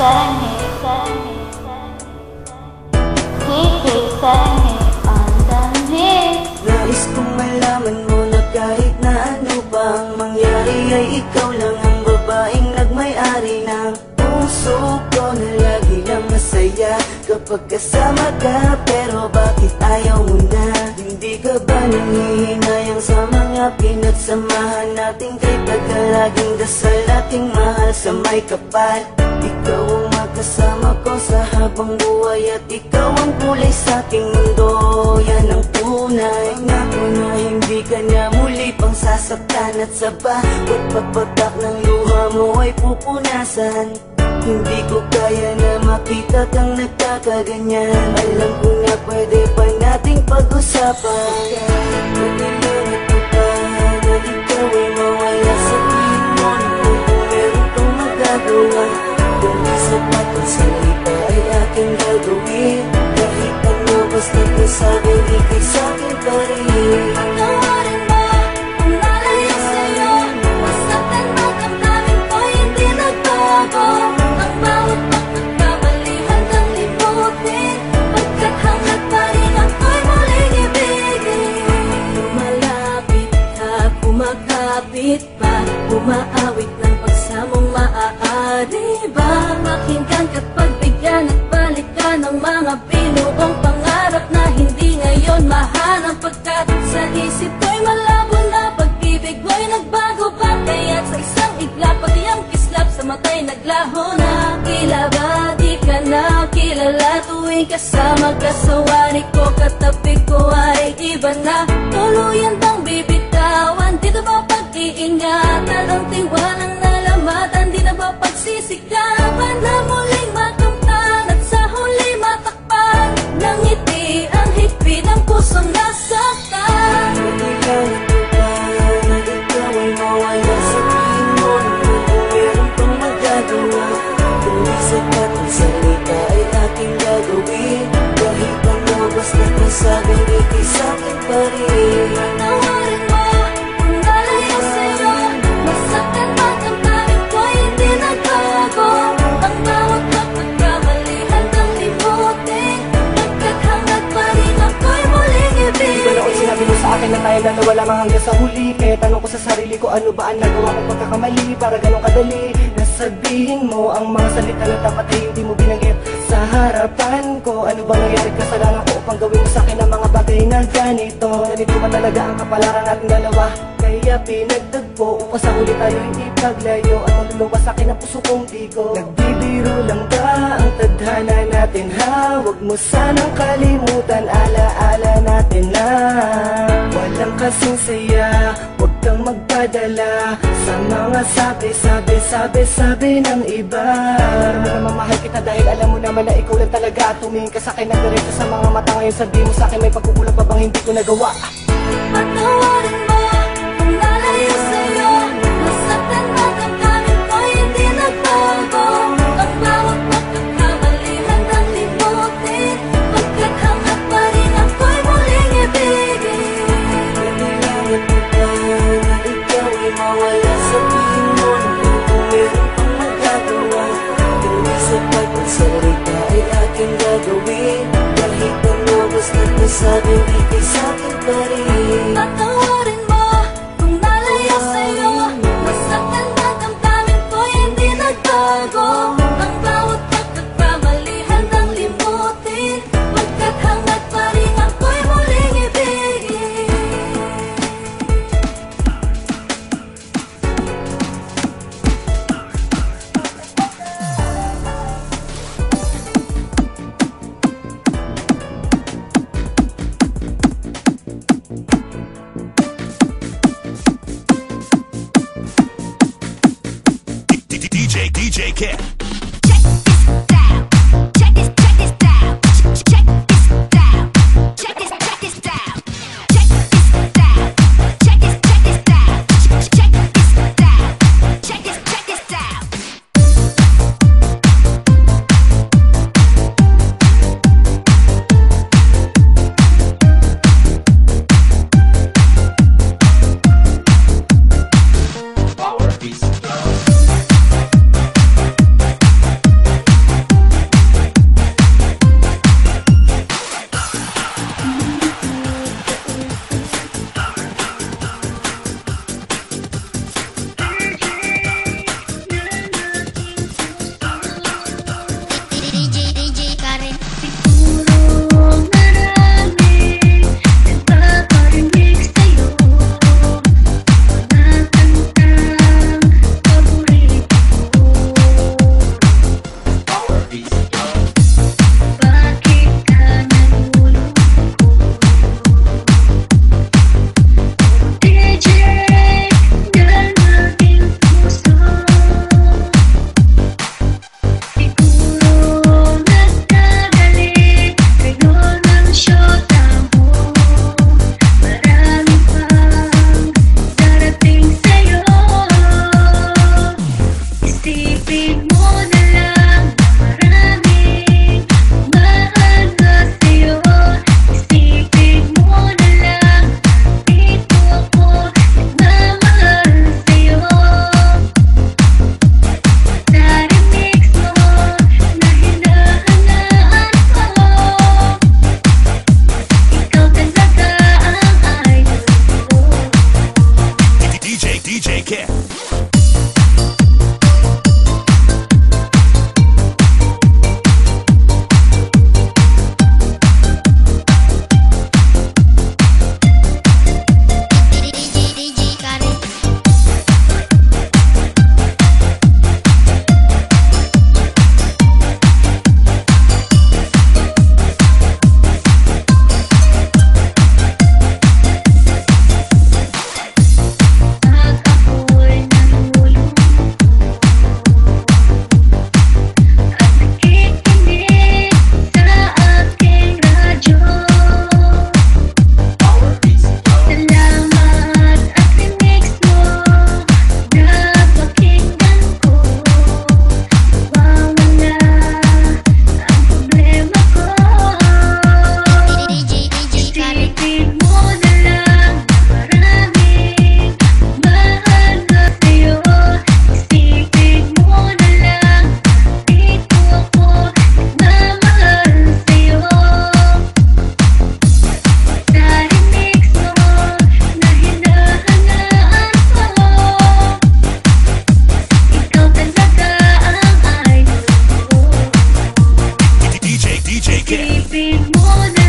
sarangi, kiki sarangi, andamhi. Nais kong malaman mo na kahit na ano pa ang mangyari ay ikaw lang ang babaeng nagmay-ari ng puso ko na lagi lang masaya kapag kasama ka. Pero bakit ayaw mo na? Hindi ka ba nangihinayang sa mga pinagsamahan natin? Kay tagalaging dasal ating mahal sa may kapal. Ikaw ang magkasama ko sa habang buhay at ikaw ang kulay sa ating mundo. Yan ang tunay. Ngako na hindi ka na muli pang sasaktan at sa bawat pagpatak ng luha mo ay pupunasan. Hindi ko kaya na makita kang nagkakaganyan. Alam ko na pwede pa nating pag-usapan. Pagkalimutan ko pa na ikaw ay mawala sa tingin mo. Kung meron kang magagawa, kung isip at ang salita ay aking gagawin. Kahit ano basta ko sabi, ikay sa'kin pa rin. Patawarin mo kung nalayo sa'yo. Masaktan ang damdamin ko, hindi nagbago. Ang bawat pagkakamali handang limutin. Pagkat hanggat pa rin ako'y muling ibigin. Lumalapit ka, kumakapit pa. Umaawit ng pagsamong maaari ba? Pakinggan ka't pagbigyan at balikan ng mga binuong pangarap na hindi ngayon mahanap. Pagkat sa isip ko'y malabo na pag-ibig mo'y nagbago ba? Kaya't sa isang iglap, pati ang kislap sa mata'y naglaho na. Tila ba di ka na kilala tuwing kasama ka sa wari ko? Katabi ko ay iba na. Tuluyan bang bibitawan? Di na ba pag-iingatan? Ang tiwalang nalamatan, di na ba pagsisikapan na muling makamtan at sa huli matakpan ng ngiti ang higpit ng pusong nasaktan. Pagkalimutan ko pa na ikaw ay mawala sa tingin mo. Kung meron kang magagawa, kung isip at ang salita ay aking gagawin. Kahit ano basta ko sabi, ikay sa'kin pa rin. Patawarin mo kung nalayo sa'yo. Masaktan ang damdamin ko, hindi nagbago. Ang bawat pagkakamali handang limutin. Pagkat hanggat pa rin ako'y muling Di ba noon ibigin. sinabi mo sa akin na tayo na nawala mang hanggang sa huli? Kaya tanong ko sa sarili ko, ano ba ang nagawa kong pagkakamali para ganun kadali? Nasabihin mo ang mga salita na dapat ay hindi mo binanggit sa harapan ko. Ano ba nangyari kasalanan ko upang gawin mo sa akin ang mga bagay na ganito? Ganito ba talaga ang kapalaran natin dalawa? Kaya pinagtagpo upang sa huli tayo hindi paglayo. At maluluwa sa akin ang puso kong bigo. Nagbibiro lang ba ang tadhana natin ha? Huwag mo sanang kalimutan, alaala natin na walang kasing saya. Huwag kang magpadala sa mga sabi ng iba. Alam mo naman mahal kita dahil alam mo naman na ikaw lang talaga. Tumingin ka sa akin ng diretso sa mga mata. Ngayon sabihin mo sa akin may pagkukulang pa bang hindi ko nagawa? Patawarin mo kung nalayo sa'yo. Masaktan ang damdamin ko, hindi nagbago. Ang bawat pagkakamali handang limutin. Pagkat hanggat pa rin ako'y muling ibigin. Pagkalimutan ko pa na ikaw ay mawala sa tingin mo. Kung meron kang magagawa, kung isip at ang salita ay aking gagawin. Kahit ano basta ko sabi, ikay sa'kin pa rin. Patawarin mo kung nalayo sa'yo. Masaktan ang damdamin ko, hindi nagbago. Ang bawat pagkakamali handang limutin. Pagkat hanggat pa rin ako'y muling ibigin. Pag-ibig mo na